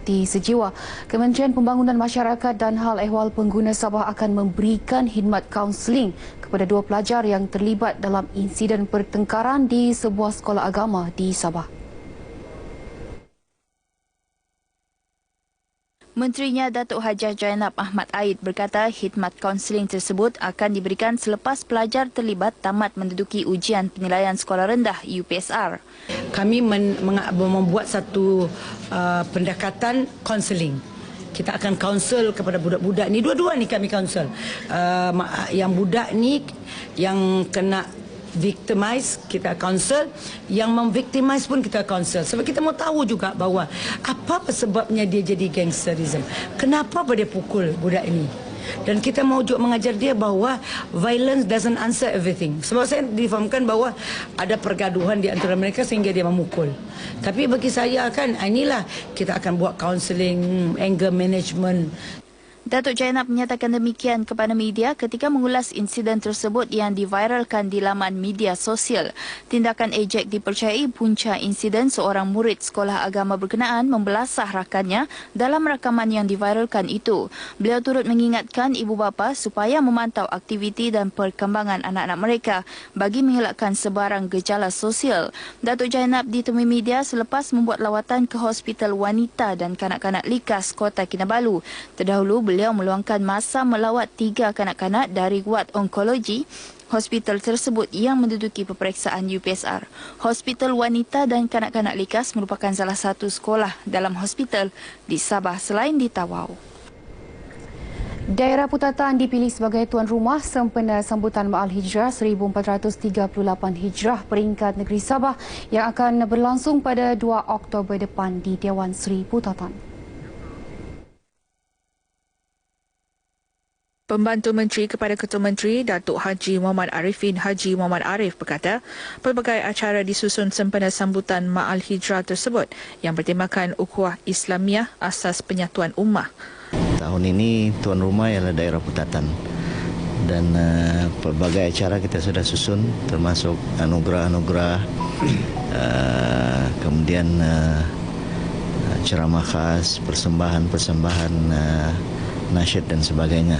Bakti Sejiwa. Kementerian Pembangunan Masyarakat dan Hal Ehwal Pengguna Sabah akan memberikan khidmat kaunseling kepada 2 pelajar yang terlibat dalam insiden pertengkaran di sebuah sekolah agama di Sabah. Menterinya Datuk Hajah Jainab Ahmad Aid berkata khidmat kaunseling tersebut akan diberikan selepas pelajar terlibat tamat menduduki ujian penilaian sekolah rendah UPSR. Kami membuat satu pendekatan kaunseling. Kita akan counsel kepada budak-budak ni, dua-dua ni kami counsel. Yang budak ni yang kena victimize, kita counsel. Yang memvictimize pun kita counsel. Sebab kita mau tahu juga bahawa apa sebabnya dia jadi gangsterism. Kenapa dia pukul budak ini. Dan kita mau juga mengajar dia bahawa violence doesn't answer everything. Sebab saya difahamkan bahawa ada pergaduhan di antara mereka sehingga dia memukul. Tapi bagi saya kan, inilah kita akan buat counselling, anger management. Datuk Jainab menyatakan demikian kepada media ketika mengulas insiden tersebut yang diviralkan di laman media sosial. Tindakan ejek dipercayai punca insiden seorang murid sekolah agama berkenaan membelasah rakannya dalam rakaman yang diviralkan itu. Beliau turut mengingatkan ibu bapa supaya memantau aktiviti dan perkembangan anak-anak mereka bagi mengelakkan sebarang gejala sosial. Datuk Jainab ditemui media selepas membuat lawatan ke Hospital Wanita dan Kanak-Kanak Likas Kota Kinabalu. Terdahulu beliau meluangkan masa melawat 3 kanak-kanak dari ward onkologi hospital tersebut yang menduduki peperiksaan UPSR. Hospital Wanita dan Kanak-Kanak Likas merupakan salah satu sekolah dalam hospital di Sabah selain di Tawau. Daerah Putatan dipilih sebagai tuan rumah sempena sambutan Ma'al Hijrah 1438 Hijrah peringkat negeri Sabah yang akan berlangsung pada 2 Oktober depan di Dewan Seri Putatan. Pembantu Menteri kepada Ketua Menteri Datuk Haji Muhammad Arifin Haji Muhammad Arif berkata, pelbagai acara disusun sempena sambutan Ma'al Hijrah tersebut yang bertemakan ukhuwah Islamiah asas penyatuan ummah. Tahun ini tuan rumah ialah daerah Putatan dan pelbagai acara kita sudah susun termasuk anugerah-anugerah, kemudian ceramah khas, persembahan-persembahan nasyid dan sebagainya.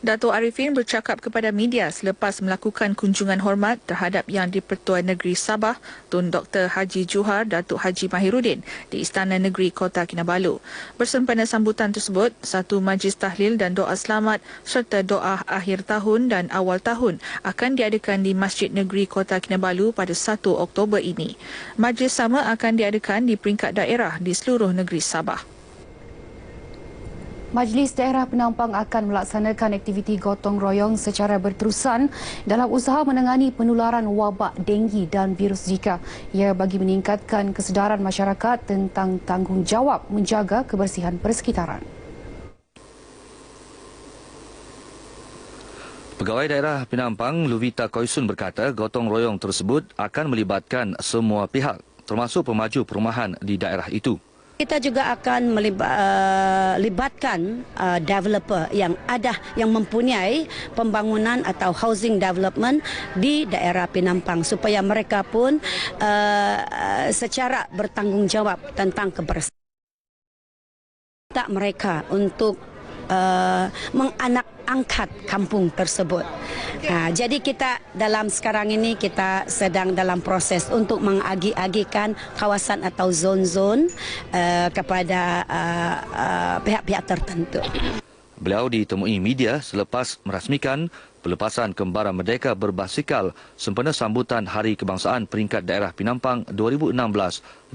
Datuk Arifin bercakap kepada media selepas melakukan kunjungan hormat terhadap Yang di-Pertua Negeri Sabah Tun Dr. Haji Johar Datuk Haji Mahiruddin di Istana Negeri Kota Kinabalu. Bersempena sambutan tersebut, satu majlis tahlil dan doa selamat serta doa akhir tahun dan awal tahun akan diadakan di Masjid Negeri Kota Kinabalu pada 1 Oktober ini. Majlis sama akan diadakan di peringkat daerah di seluruh negeri Sabah. Majlis Daerah Penampang akan melaksanakan aktiviti gotong royong secara berterusan dalam usaha menangani penularan wabak denggi dan virus Zika. Ia bagi meningkatkan kesedaran masyarakat tentang tanggungjawab menjaga kebersihan persekitaran. Pegawai Daerah Penampang Luvita Koisun berkata gotong royong tersebut akan melibatkan semua pihak termasuk pemaju perumahan di daerah itu. Kita juga akan melibatkan developer yang mempunyai pembangunan atau housing development di daerah Penampang supaya mereka pun secara bertanggungjawab tentang kebersihan mereka untuk menganak-angkat kampung tersebut. Jadi kita dalam sekarang ini kita sedang dalam proses untuk mengagi-agikan kawasan atau zon-zon kepada pihak-pihak tertentu. Beliau ditemui media selepas merasmikan pelepasan kembara merdeka berbasikal sempena sambutan Hari Kebangsaan Peringkat Daerah Penampang 2016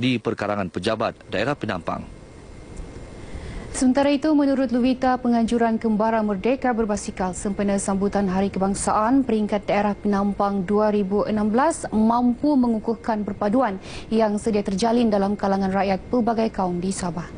di Perkarangan Pejabat Daerah Penampang. Sementara itu, menurut Luvita, penganjuran kembara merdeka berbasikal sempena sambutan Hari Kebangsaan Peringkat Daerah Penampang 2016 mampu mengukuhkan perpaduan yang sedia terjalin dalam kalangan rakyat pelbagai kaum di Sabah.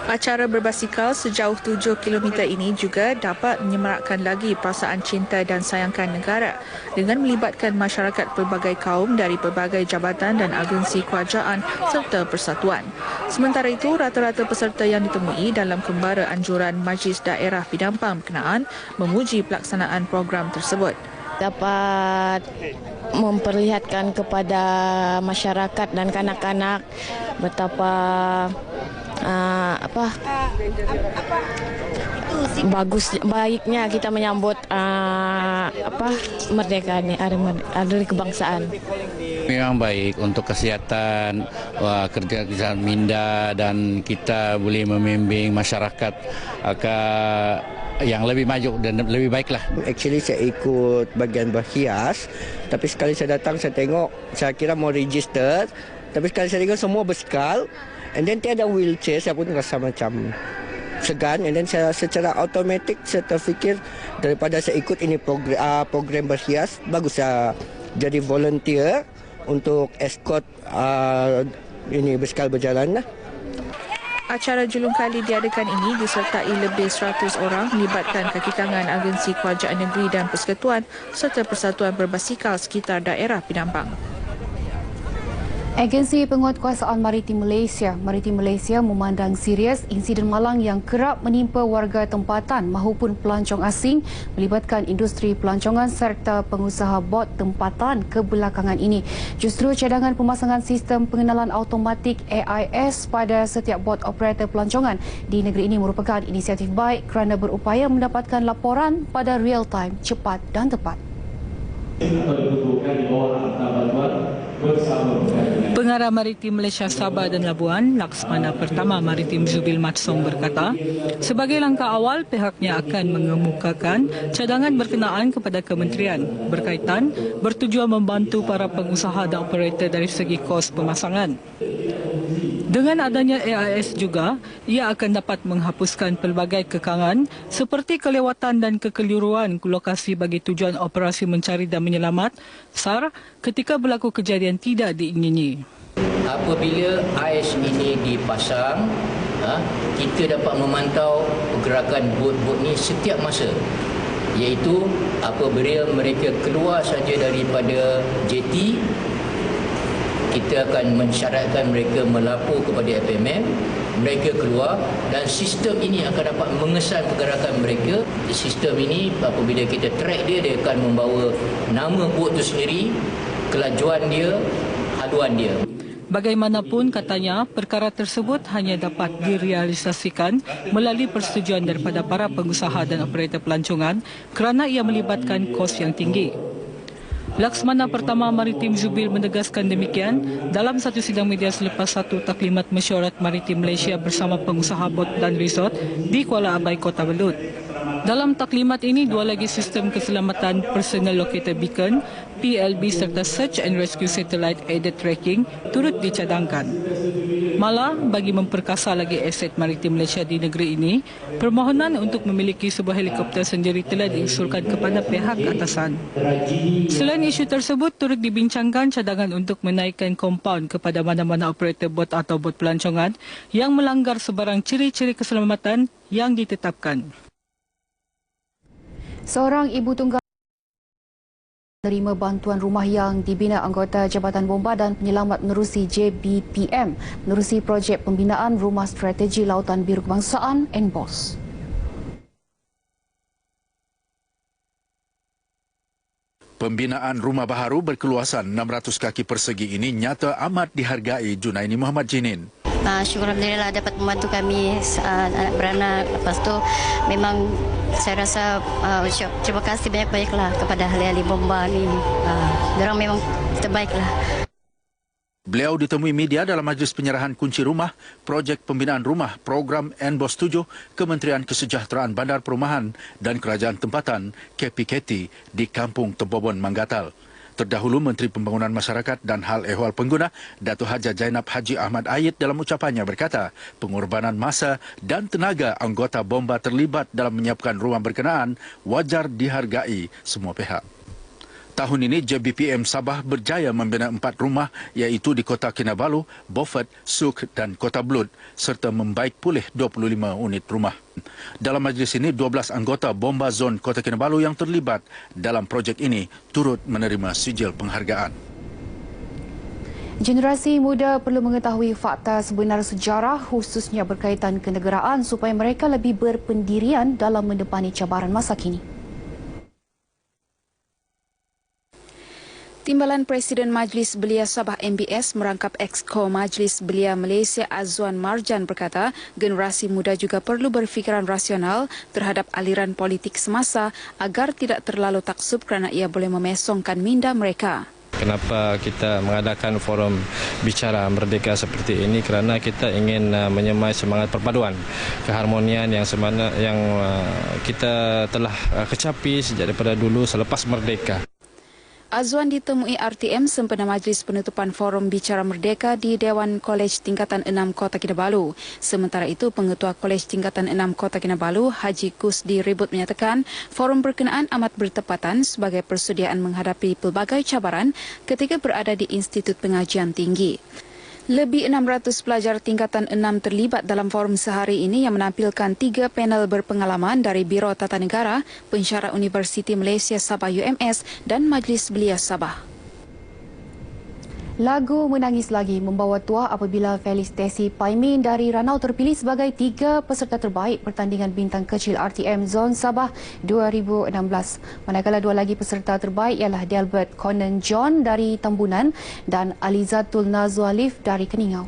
Acara berbasikal sejauh 7 km ini juga dapat menyemarakkan lagi perasaan cinta dan sayangkan negara dengan melibatkan masyarakat pelbagai kaum dari pelbagai jabatan dan agensi kerajaan serta persatuan. Sementara itu, rata-rata peserta yang ditemui dalam kembara anjuran Majlis Daerah Penampang berkenaan memuji pelaksanaan program tersebut. dapat memperlihatkan kepada masyarakat dan kanak-kanak betapa baiknya kita menyambut merdeka ni, hari kebangsaan. Memang baik untuk kesihatan, kerja minda, dan kita boleh membimbing masyarakat agar yang lebih maju dan lebih baiklah. Actually saya ikut bagian berhias, tapi sekali saya datang saya tengok, saya kira mau register, tapi sekali saya tengok semua berskal, and then tiada wheelchair, saya pun rasa macam segan, and then saya secara automatik saya terfikir daripada saya ikut ini program berhias, bagus saya jadi volunteer untuk escort ini berskal berjalan lah. Acara julung kali diadakan ini disertai lebih 100 orang melibatkan kaki tangan agensi kerajaan negeri dan persekutuan serta persatuan berbasikal sekitar daerah Penampang. Agensi Penguatkuasaan Maritim Malaysia memandang serius insiden malang yang kerap menimpa warga tempatan maupun pelancong asing melibatkan industri pelancongan serta pengusaha bot tempatan kebelakangan ini. Justru cadangan pemasangan sistem pengenalan automatik AIS pada setiap bot operator pelancongan di negeri ini merupakan inisiatif baik kerana berupaya mendapatkan laporan pada real time, cepat dan tepat. Pengarah Maritim Malaysia Sabah dan Labuan, Laksmana Pertama Maritim Zubil Matsong berkata, sebagai langkah awal pihaknya akan mengemukakan cadangan berkenaan kepada kementerian berkaitan bertujuan membantu para pengusaha dan operator dari segi kos pemasangan. Dengan adanya AIS juga, ia akan dapat menghapuskan pelbagai kekangan seperti kelewatan dan kekeliruan lokasi bagi tujuan operasi mencari dan menyelamat SAR ketika berlaku kejadian tidak diingini. Apabila AIS ini dipasang, kita dapat memantau pergerakan bot-bot ni setiap masa. Iaitu apabila mereka keluar saja daripada jeti, kita akan mensyaratkan mereka melapor kepada FMM, mereka keluar dan sistem ini akan dapat mengesan pergerakan mereka. Sistem ini apabila kita track dia, dia akan membawa nama bot itu sendiri, kelajuan dia, haluan dia. Bagaimanapun katanya, perkara tersebut hanya dapat direalisasikan melalui persetujuan daripada para pengusaha dan operator pelancongan kerana ia melibatkan kos yang tinggi. Laksmana Pertama Maritim Zubil menegaskan demikian dalam satu sidang media selepas satu taklimat mesyuarat Maritim Malaysia bersama pengusaha bot dan resort di Kuala Abai, Kota Belud. Dalam taklimat ini, dua lagi sistem keselamatan Personal Locator Beacon, PLB serta Search and Rescue Satellite Aided Tracking turut dicadangkan. Malah, bagi memperkasa lagi aset maritim Malaysia di negeri ini, permohonan untuk memiliki sebuah helikopter sendiri telah diusulkan kepada pihak atasan. Selain isu tersebut, turut dibincangkan cadangan untuk menaikkan kompaun kepada mana-mana operator bot atau bot pelancongan yang melanggar sebarang ciri-ciri keselamatan yang ditetapkan. Seorang ibu tunggal menerima bantuan rumah yang dibina anggota Jabatan Bomba dan Penyelamat menerusi JBPM menerusi projek pembinaan Rumah Strategi Lautan Biru Kebangsaan NBOS. Pembinaan rumah baharu berkeluasan 600 kaki persegi ini nyata amat dihargai Junaini Muhammad Jinin. Syukur Alhamdulillah dapat membantu kami anak beranak. Lepas tu memang saya rasa terima kasih banyak-banyaklah kepada ahli-ahli bomba ni. Diorang memang terbaiklah. Beliau ditemui media dalam majlis penyerahan kunci rumah projek pembinaan rumah program NBOS 7 Kementerian Kesejahteraan Bandar Perumahan dan Kerajaan Tempatan KPKT di Kampung Tempobon, Manggatal. Terdahulu Menteri Pembangunan Masyarakat dan Hal Ehwal Pengguna Datuk Haja Jainab Haji Ahmad Ayed dalam ucapannya berkata, pengorbanan masa dan tenaga anggota bomba terlibat dalam menyiapkan rumah berkenaan wajar dihargai semua pihak. Tahun ini JBPM Sabah berjaya membina 4 rumah iaitu di Kota Kinabalu, Beaufort, Suk dan Kota Belud serta membaik pulih 25 unit rumah. Dalam majlis ini 12 anggota bomba zon Kota Kinabalu yang terlibat dalam projek ini turut menerima sijil penghargaan. Generasi muda perlu mengetahui fakta sebenar sejarah khususnya berkaitan kenegaraan supaya mereka lebih berpendirian dalam mendepani cabaran masa kini. Timbalan Presiden Majlis Belia Sabah MBS merangkap Exco Majlis Belia Malaysia Azwan Marjan berkata, generasi muda juga perlu berfikiran rasional terhadap aliran politik semasa agar tidak terlalu taksub kerana ia boleh memesongkan minda mereka. Kenapa kita mengadakan forum bicara merdeka seperti ini? Kerana kita ingin menyemai semangat perpaduan, keharmonian yang kita telah kecapi sejak daripada dulu selepas merdeka. Azwan ditemui RTM sempena majlis penutupan forum bicara merdeka di Dewan Kolej Tingkatan 6 Kota Kinabalu. Sementara itu, Pengetua Kolej Tingkatan 6 Kota Kinabalu, Haji Kusdi Ribut menyatakan forum berkenaan amat bertepatan sebagai persediaan menghadapi pelbagai cabaran ketika berada di Institut Pengajian Tinggi. Lebih 600 pelajar tingkatan 6 terlibat dalam forum sehari ini yang menampilkan 3 panel berpengalaman dari Biro Tata Negara, Pensyarah Universiti Malaysia Sabah UMS dan Majlis Belia Sabah. Lagu Menangis Lagi membawa tuah apabila Felix Tesi Paimin dari Ranau terpilih sebagai 3 peserta terbaik pertandingan bintang kecil RTM Zon Sabah 2016. Manakala 2 lagi peserta terbaik ialah Delbert Conan John dari Tambunan dan Alizatul Nazwalif dari Keningau.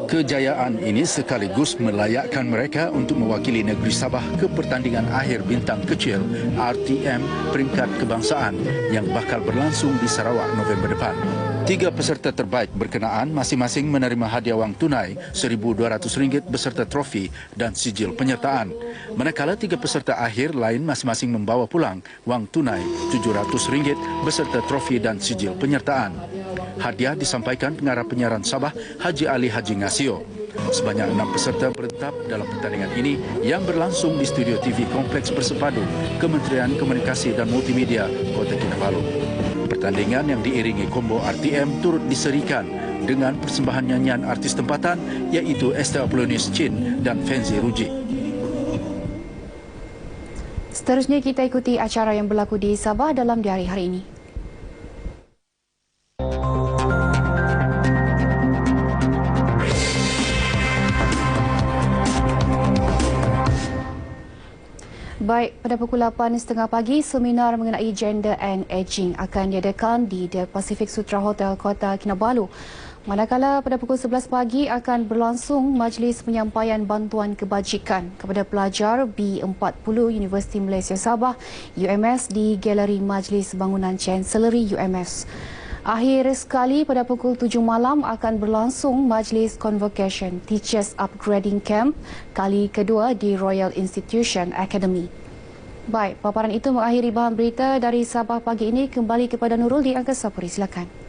Kejayaan ini sekaligus melayakkan mereka untuk mewakili negeri Sabah ke pertandingan akhir bintang kecil RTM peringkat kebangsaan yang bakal berlangsung di Sarawak November depan. 3 peserta terbaik berkenaan masing-masing menerima hadiah wang tunai RM1,200 beserta trofi dan sijil penyertaan. Manakala 3 peserta akhir lain masing-masing membawa pulang wang tunai RM700 beserta trofi dan sijil penyertaan. Hadiah disampaikan Pengarah Penyiaran Sabah Haji Ali Haji Ngasio. Sebanyak 6 peserta berentab dalam pertandingan ini yang berlangsung di studio TV Kompleks Bersepadu Kementerian Komunikasi dan Multimedia Kota Kinabalu. Pertandingan yang diiringi kombo RTM turut diserikan dengan persembahan nyanyian artis tempatan iaitu Esther Apolonius Chin dan Fenzi Ruji. Seterusnya kita ikuti acara yang berlaku di Sabah dalam diari hari ini. Baik, pada pukul 8.30 pagi, seminar mengenai gender and aging akan diadakan di The Pacific Sutra Hotel Kota Kinabalu. Manakala pada pukul 11 pagi akan berlangsung majlis penyampaian bantuan kebajikan kepada pelajar B40 Universiti Malaysia Sabah UMS di Galeri Majlis Bangunan Chancellery UMS. Akhir sekali pada pukul 7 malam akan berlangsung Majlis Convocation Teachers Upgrading Camp kali kedua di Royal Institution Academy. Baik, paparan itu mengakhiri bahan berita dari Sabah pagi ini. Kembali kepada Nurul di Angkasa Puri, silakan.